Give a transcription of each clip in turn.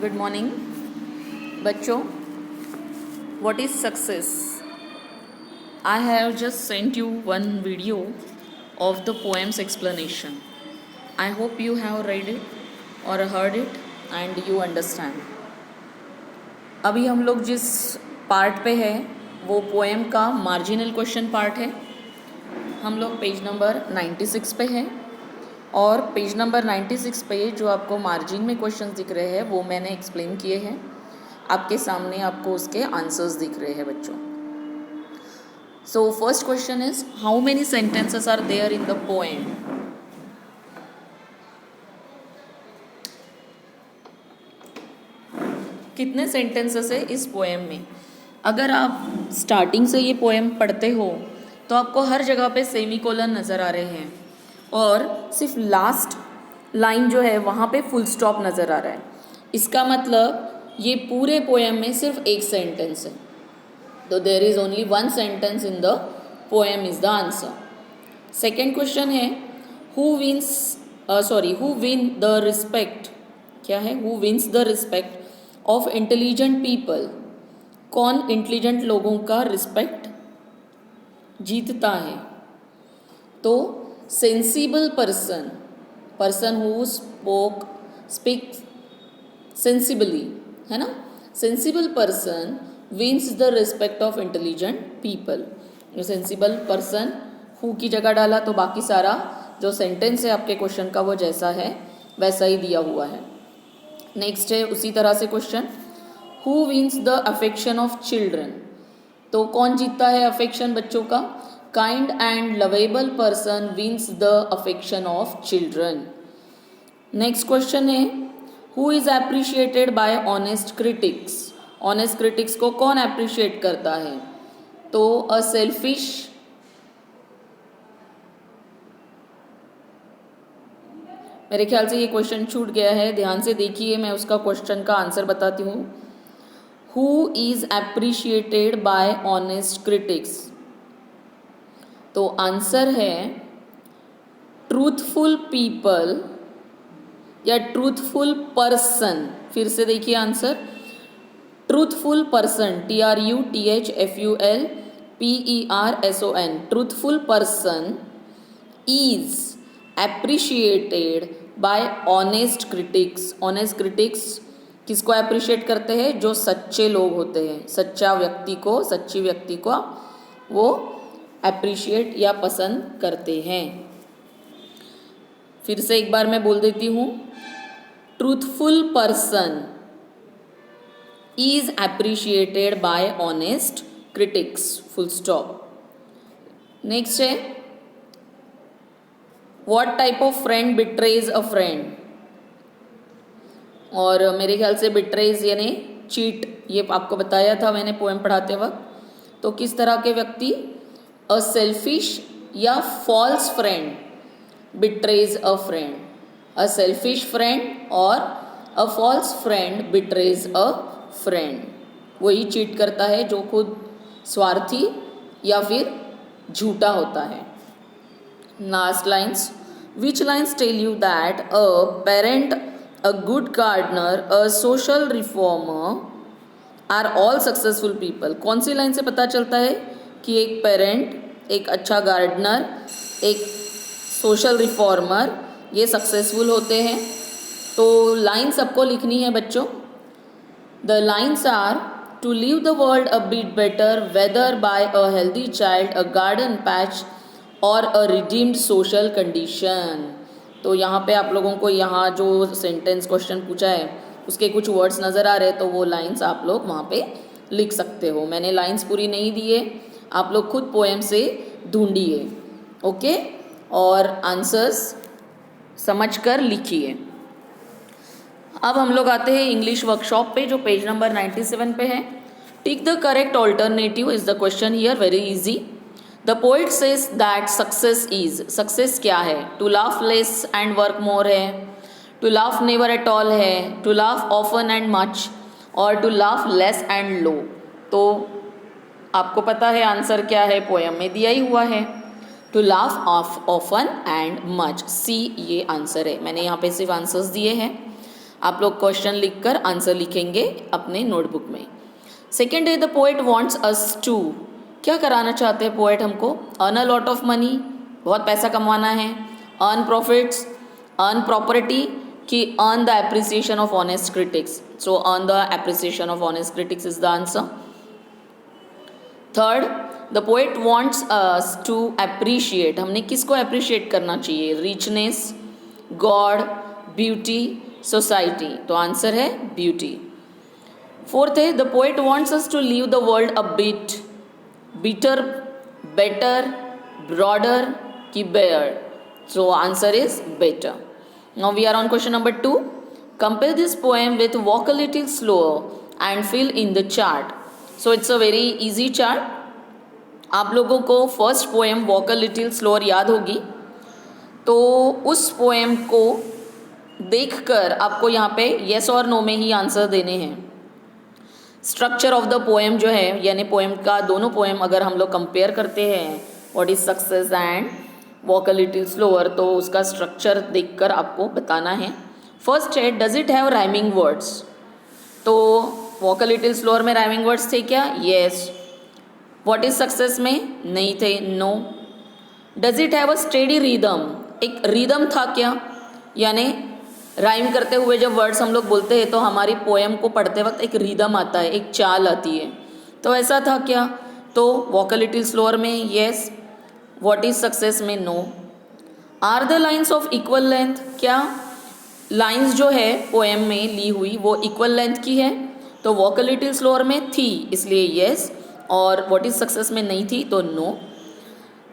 Good morning बच्चों. What is success? I have just sent you one video of the poem's explanation. I hope you have read it or heard it and you understand. अभी हम लोग जिस part पे है वो poem का marginal question part है. हम लोग पेज नंबर 96 पे हैं और पेज नंबर 96 पे जो आपको मार्जिन में क्वेश्चंस दिख रहे हैं वो मैंने एक्सप्लेन किए हैं. आपके सामने आपको उसके आंसर्स दिख रहे हैं बच्चों. So first question is, how many sentences are there in the poem? कितने सेंटेंसेस है इस पोएम में? अगर आप स्टार्टिंग से ये पोएम पढ़ते हो तो आपको हर जगह पे सेमीकोलन नज़र आ रहे हैं और सिर्फ लास्ट लाइन जो है वहाँ पे फुल स्टॉप नज़र आ रहा है. इसका मतलब ये पूरे पोएम में सिर्फ एक सेंटेंस है. तो there is only one sentence in the poem is the answer. Second question है, हु विन द रिस्पेक्ट. क्या है? Who wins the respect of intelligent people. कौन इंटेलिजेंट लोगों का रिस्पेक्ट जीतता है? तो sensible person who speak sensibly, है ना. Sensible person wins the respect of intelligent people. Sensible person who की जगह डाला तो बाकी सारा जो सेंटेंस है आपके क्वेश्चन का वो जैसा है वैसा ही दिया हुआ है. नेक्स्ट है उसी तरह से question, who wins the affection of children. तो कौन जीतता है अफेक्शन बच्चों का? Kind and lovable person wins the affection of children. Next question है, who is appreciated by honest critics. Honest critics को कौन अप्रिशिएट करता है? तो अ सेल्फिश मेरे ख्याल से ये क्वेश्चन छूट गया है, ध्यान से देखिए, मैं उसका क्वेश्चन का आंसर बताती हूँ. Who is appreciated by honest critics. तो आंसर है ट्रूथफुल पीपल या ट्रूथफुल पर्सन. फिर से देखिए answer, truthful person, TRUTHFUL truthful person is appreciated by honest critics. Honest critics किसको अप्रिशिएट करते हैं? जो सच्चे लोग होते हैं, सच्ची व्यक्ति को वो अप्रिशिएट या पसंद करते हैं. फिर से एक बार मैं बोल देती हूँ, truthful person is appreciated by honest critics, full stop. Next है, what type of friend betrays a friend. और मेरे ख्याल से betrays यानी चीट, ये आपको बताया था मैंने पोएम पढ़ाते वक्त. तो किस तरह के व्यक्ति? a selfish या false friend betrays a friend. a selfish friend और a false friend betrays a friend. वही चीट करता है जो खुद स्वार्थी या फिर झूठा होता है. Last lines, which lines tell you that a parent, a good gardener, a social reformer are all successful people. कौन सी लाइन से पता चलता है कि एक पेरेंट, एक अच्छा गार्डनर, एक सोशल रिफॉर्मर ये सक्सेसफुल होते हैं? तो लाइन सबको लिखनी है बच्चों. The lines are, to leave the world a bit better, whether by a healthy child, a garden patch or a redeemed social condition. तो यहाँ पे आप लोगों को यहाँ जो सेंटेंस क्वेश्चन पूछा है उसके कुछ वर्ड्स नज़र आ रहे हैं, तो वो लाइंस आप लोग वहाँ पे लिख सकते हो. मैंने लाइंस पूरी नहीं दी है, आप लोग खुद पोएम से ढूंढिए. ओके, और आंसर्स समझ कर लिखिए. अब हम लोग आते हैं इंग्लिश वर्कशॉप पे जो पेज नंबर 97 पे है. Tick the correct alternative is the question here. Very easy. The poet says that success is. Success क्या है? To laugh less and work more है, to laugh never at all है, to laugh often and much, और to laugh less and low. तो आपको पता है answer क्या है, पोएम में दिया ही हुआ है. To laugh often and much, see ये आंसर है. मैंने यहाँ पे सिर्फ आंसर्स दिए हैं. आप लोग क्वेश्चन लिखकर आंसर लिखेंगे अपने नोटबुक में। सेकेंड है the poet wants us to, क्या कराना चाहते हैं पोएट हमको? Earn a lot of money, बहुत पैसा कमाना है, अर्न प्रॉफिट्स, अर्न प्रॉपर्टी, कि earn the appreciation of honest critics. So earn the appreciation of honest critics is the answer. Third, the poet wants us to appreciate, हमने किसको appreciate करना चाहिए? Richness, God, beauty, society. तो answer है beauty. Fourth है the poet wants us to leave the world a bit bitter, better, broader की बेयर। So answer is better. Now we are on question number 2. Compare this poem with walk a little slower and fill in the chart. So it's a very easy chart. आप लोगों को first poem walk a little slower याद होगी, तो उस poem को देखकर आपको यहाँ पे येस और नो में ही आंसर देने हैं। स्ट्रक्चर ऑफ द पोएम जो है, यानी पोएम का दोनों पोएम अगर हम लोग कंपेयर करते हैं, what is success and walk a little slower, तो उसका स्ट्रक्चर देखकर आपको बताना है। फर्स्ट है does it have rhyming words, तो वॉक अ लिटिल स्लोअर में राइमिंग वर्ड्स थे क्या? येस। व्हाट इज सक्सेस में नहीं थे, no. Does it have a steady rhythm, एक रिदम था क्या? यानी राइम करते हुए जब वर्ड्स हम लोग बोलते हैं तो हमारी पोएम को पढ़ते वक्त एक रिदम आता है, एक चाल आती है, तो ऐसा था क्या? तो वॉक अ लिटिल स्लोअर में येस। व्हाट इज सक्सेस में no. Are the lines of equal length, क्या लाइन्स जो है पोएम में ली हुई वो इक्वल लेंथ की है? तो वॉक अ लिटिल स्लोअर में थी, इसलिए येस, और व्हाट इज सक्सेस में नहीं थी, तो नो।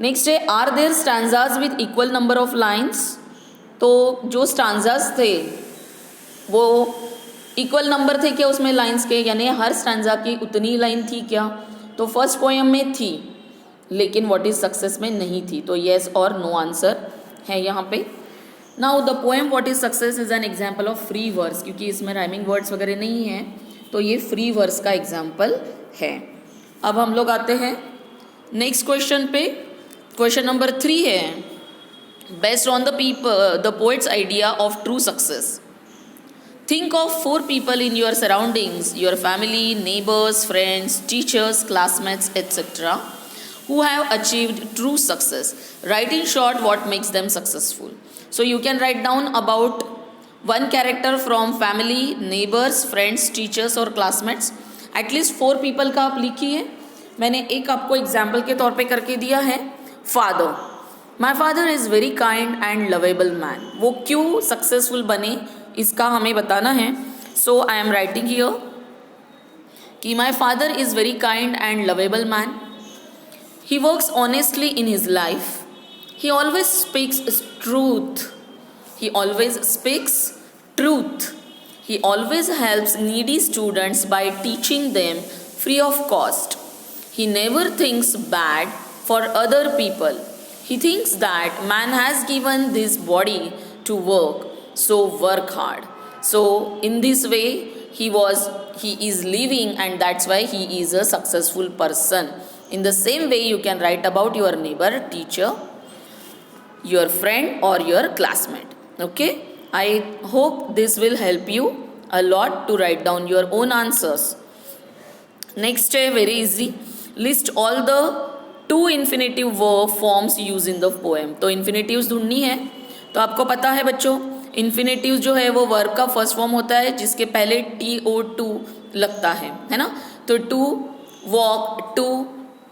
नेक्स्ट है are there stanzas with equal number of lines, तो जो स्टांजाज थे वो इक्वल नंबर थे क्या उसमें लाइंस के, यानी हर स्टांजा की उतनी लाइन थी क्या? तो फर्स्ट पोएम में थी, लेकिन व्हाट इज सक्सेस में नहीं थी, तो येस और नो आंसर है यहाँ पे। Now the poem what is success is an example of free verse, क्योंकि इसमें राइमिंग वर्ड्स वगैरह नहीं है, तो ये फ्री वर्स का एग्जाम्पल है। अब हम लोग आते हैं नेक्स्ट क्वेश्चन पे। क्वेश्चन नंबर 3 है based on the poet's idea of true success. Think of 4 people in your surroundings, your family, neighbors, friends, teachers, classmates, etc., who have achieved true success. Write in short what makes them successful. So you can write down about one character from family, neighbors, friends, teachers और classmates. At least 4 people का आप लिखिए। मैंने एक आपको example के तौर पे करके दिया है, father. My father is very kind and lovable man. वो क्यों सक्सेसफुल बने इसका हमें बताना है। सो आई एम राइटिंग हियर कि my father is very kind and lovable man. He works honestly in his life. He always speaks truth. He always speaks truth. He always helps needy students by teaching them free of cost. He never thinks bad for other people. He thinks that man has given this body to work, so work hard. So in this way he is living, and that's why he is a successful person. In the same way you can write about your neighbor, teacher, your friend or your classmate. Okay? I hope this will help you a lot to write down your own answers. Next है very easy. List all the 2 infinitive verb forms used in the poem. तो infinitives ढूंढनी है। तो आपको पता है बच्चों, infinitives जो है वो वर्ब का फर्स्ट फॉर्म होता है जिसके पहले to लगता है ना? तो to walk, to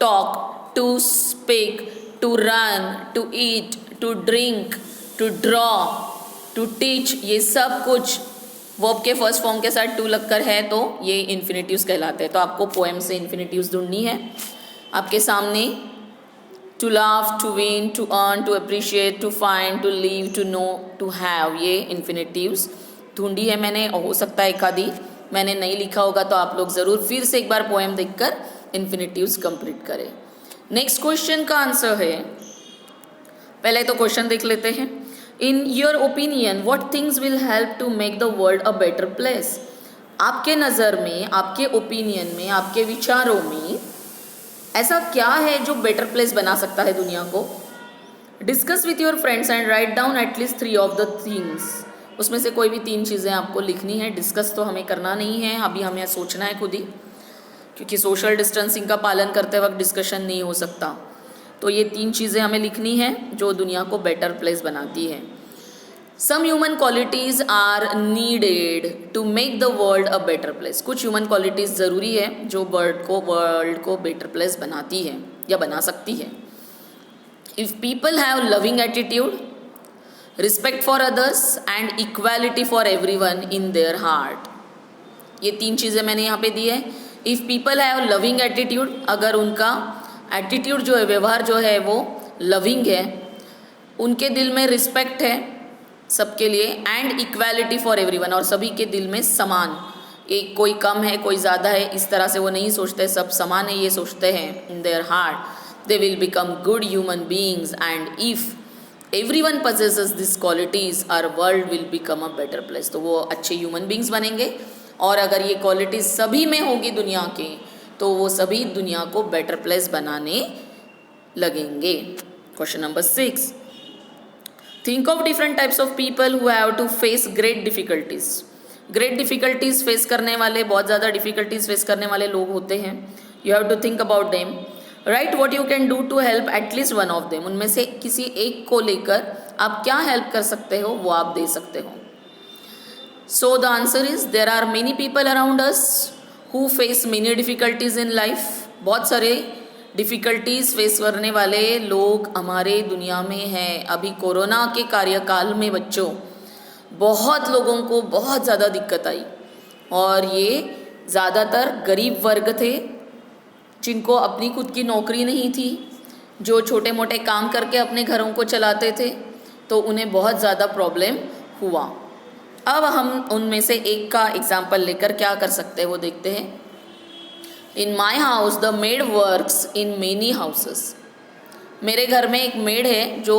talk, to speak, to run, to eat, to drink, to draw, to teach, ये सब कुछ वर्ब के फर्स्ट फॉर्म के साथ टू लगकर है, तो ये इन्फिनेटिव्स कहलाते हैं। तो आपको पोएम से इन्फिनेटिव्स ढूंढनी है। आपके सामने to laugh, to win, to earn, to appreciate, to find, to leave, to know, to have, ये इन्फिनेटिव्स ढूंढी है मैंने। और हो सकता है एक आधी मैंने नहीं लिखा होगा, तो आप लोग ज़रूर फिर से एक बार पोएम देखकर इन्फिनेटिव्स कंप्लीट करें। नेक्स्ट क्वेश्चन का आंसर है, पहले तो क्वेश्चन देख लेते हैं। In your opinion, what things will help to make the world a better place? आपके नज़र में, आपके ओपिनियन में, आपके विचारों में ऐसा क्या है जो बेटर प्लेस बना सकता है दुनिया को? Discuss with your friends and write down at least 3 of the things उसमें से कोई भी 3 चीज़ें आपको लिखनी है। डिस्कस तो हमें करना नहीं है, अभी हमें सोचना है खुद ही, क्योंकि सोशल डिस्टेंसिंग का पालन करते वक्त डिस्कशन नहीं हो सकता। तो ये 3 चीज़ें हमें लिखनी है जो दुनिया को बेटर प्लेस बनाती है। Some human qualities are needed to make the world a better place. कुछ ह्यूमन क्वालिटीज़ ज़रूरी है जो वर्ल्ड को बेटर प्लेस बनाती है या बना सकती है। If people have loving attitude, respect for others and equality for everyone in their heart. ये 3 चीज़ें मैंने यहाँ पे दी है। If people have loving attitude, अगर उनका एटीट्यूड जो है, व्यवहार जो है वो लविंग है, उनके दिल में रिस्पेक्ट है सबके लिए, एंड इक्वालिटी फॉर एवरीवन, और सभी के दिल में समान, एक कोई कम है कोई ज़्यादा है इस तरह से वो नहीं सोचते, सब समान है ये सोचते हैं। In their heart they will become good human beings, and if everyone possesses this qualities our world will become a better place. तो वो अच्छे ह्यूमन बींग्स बनेंगे, और अगर ये क्वालिटीज़ सभी में होगी दुनिया के, तो वो सभी दुनिया को बेटर प्लेस बनाने लगेंगे। Question number 6, think of different types of people who have to face great difficulties. Great difficulties face करने वाले, बहुत ज़्यादा डिफिकल्टीज फेस करने वाले लोग होते हैं। You have to think about them, right what you can do to help at least one of them. उनमें से किसी एक को लेकर आप क्या हेल्प कर सकते हो वो आप दे सकते हो। So the answer is there are many people around us who face many difficulties in life. बहुत सारे डिफ़िकल्टीज़ फेस करने वाले लोग हमारे दुनिया में हैं। अभी कोरोना के कार्यकाल में बच्चों, बहुत लोगों को बहुत ज़्यादा दिक्कत आई, और ये ज़्यादातर गरीब वर्ग थे जिनको अपनी खुद की नौकरी नहीं थी, जो छोटे मोटे काम करके अपने घरों को चलाते थे, तो उन्हें बहुत ज़्यादा प्रॉब्लम हुआ। अब हम उनमें से एक का एग्जाम्पल लेकर क्या कर सकते हैं वो देखते हैं। In my house the maid works in many houses. मेरे घर में एक मेड है जो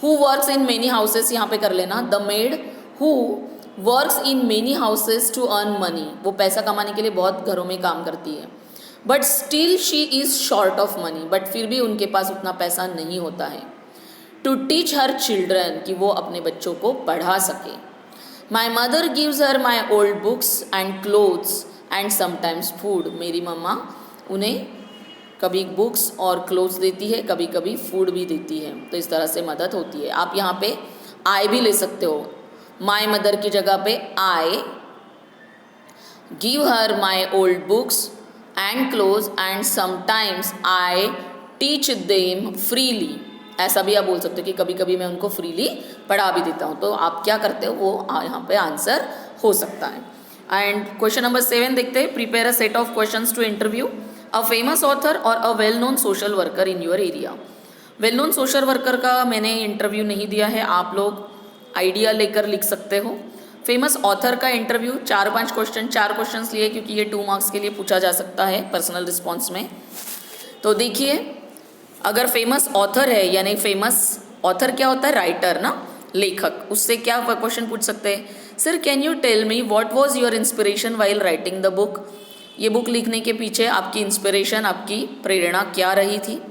who works in many houses, यहाँ पे कर लेना, the maid who works in many houses to earn money. वो पैसा कमाने के लिए बहुत घरों में काम करती है, but still she is short of money, but फिर भी उनके पास उतना पैसा नहीं होता है। टू टीच हर चिल्ड्रन, कि वो अपने बच्चों को पढ़ा सके। My mother gives her my old books and clothes and sometimes food. मेरी मम्मा उन्हें कभी बुक्स और क्लोथ्स देती है, कभी कभी फूड भी देती है, तो इस तरह से मदद होती है। आप यहाँ पे आई भी ले सकते हो, माई मदर की जगह पे I give her my old books and clothes and sometimes I teach them freely. ऐसा भी आप बोल सकते हो कि कभी कभी मैं उनको फ्रीली पढ़ा भी देता हूँ। तो आप क्या करते हो वो यहाँ पे आंसर हो सकता है। एंड क्वेश्चन नंबर 7 देखते हैं। Prepare a set of questions to interview a famous author और a well known social worker in your area. Well known social worker का मैंने इंटरव्यू नहीं दिया है, आप लोग आइडिया लेकर लिख सकते हो। फेमस ऑथर का इंटरव्यू 4-5 क्वेश्चन, 4 क्वेश्चंस लिए, क्योंकि ये 2 मार्क्स के लिए पूछा जा सकता है पर्सनल रिस्पॉन्स में। तो देखिए, अगर फेमस ऑथर है, यानी फेमस ऑथर क्या होता है, राइटर ना, लेखक, उससे क्या क्वेश्चन पूछ सकते हैं। Sir can you tell me what was your inspiration while writing the book. ये बुक लिखने के पीछे आपकी इंस्पिरेशन, आपकी प्रेरणा क्या रही थी।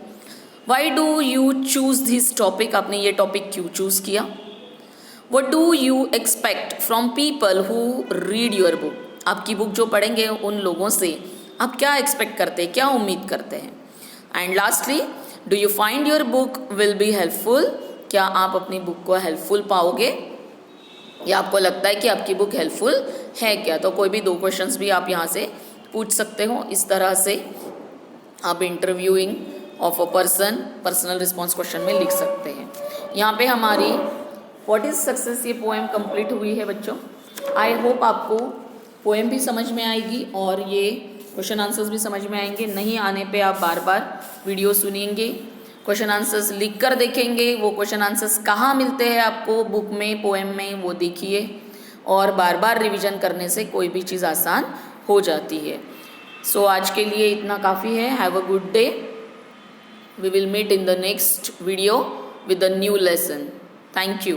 Why do you choose this topic, आपने ये टॉपिक क्यों चूज़ किया। What do you expect from people who read your book, आपकी बुक जो पढ़ेंगे उन लोगों से आप क्या एक्सपेक्ट करते हैं, क्या उम्मीद करते हैं। And lastly, do you find your book will be helpful, क्या आप अपनी बुक को हेल्पफुल पाओगे, या आपको लगता है कि आपकी बुक हेल्पफुल है क्या। तो कोई भी 2 क्वेश्चंस भी आप यहाँ से पूछ सकते हो। इस तरह से आप interviewing of a person, personal response question में लिख सकते हैं। यहाँ पे हमारी व्हाट इज़ सक्सेस ये पोएम कंप्लीट हुई है बच्चों। आई होप आपको पोएम भी समझ में आएगी और ये क्वेश्चन आंसर्स भी समझ में आएंगे। नहीं आने पे आप बार बार वीडियो सुनेंगे, क्वेश्चन आंसर्स लिख कर देखेंगे। वो क्वेश्चन आंसर्स कहाँ मिलते हैं आपको बुक में, पोएम में, वो देखिए, और बार बार रिवीजन करने से कोई भी चीज़ आसान हो जाती है। सो आज के लिए इतना काफ़ी है। Have a good day. We will meet in the next video with a new lesson. Thank you.